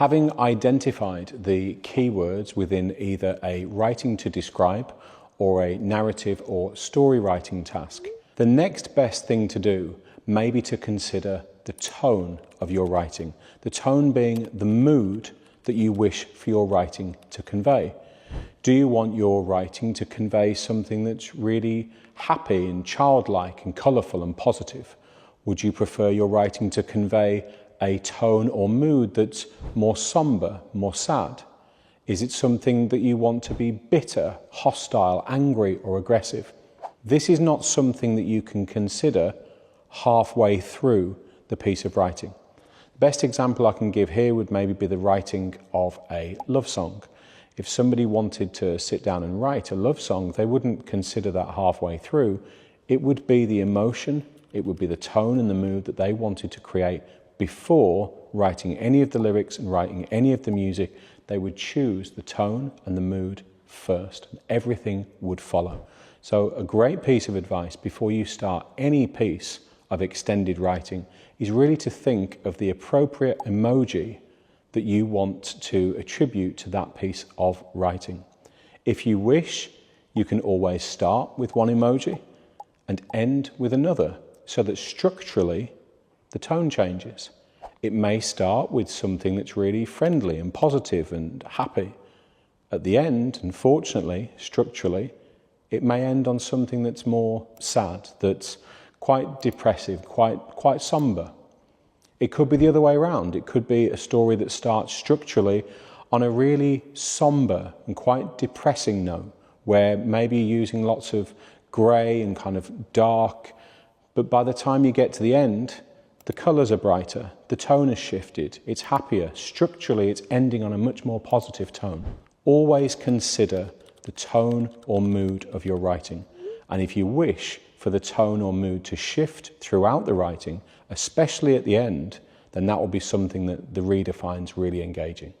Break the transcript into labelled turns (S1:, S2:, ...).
S1: Having identified the keywords within either a writing to describe or a narrative or story writing task, the next best thing to do may be to consider the tone of your writing, the tone being the mood that you wish for your writing to convey. Do you want your writing to convey something that's really happy and childlike and colourful and positive? Would you prefer your writing to convey a tone or mood that's more sombre, more sad? Is it something that you want to be bitter, hostile, angry or aggressive? This is not something that you can consider halfway through the piece of writing. The best example I can give here would maybe be the writing of a love song. If somebody wanted to sit down and write a love song, they wouldn't consider that halfway through. It would be the emotion, it would be the tone and the mood that they wanted to create before writing any of the lyrics and writing any of the music. They would choose the tone and the mood first, and everything would follow. So a great piece of advice before you start any piece of extended writing is really to think of the appropriate emoji that you want to attribute to that piece of writing. If you wish, you can always start with one emoji and end with another, so that structurally the tone changes. It may start with something that's really friendly and positive and happy. At the end, unfortunately, structurally, it may end on something that's more sad, that's quite depressive, quite somber. It could be the other way around. It could be a story that starts structurally on a really somber and quite depressing note, where maybe you're using lots of grey and kind of dark, but by the time you get to the end, the colours are brighter, the tone has shifted, it's happier. Structurally, it's ending on a much more positive tone. Always consider the tone or mood of your writing. And if you wish for the tone or mood to shift throughout the writing, especially at the end, then that will be something that the reader finds really engaging.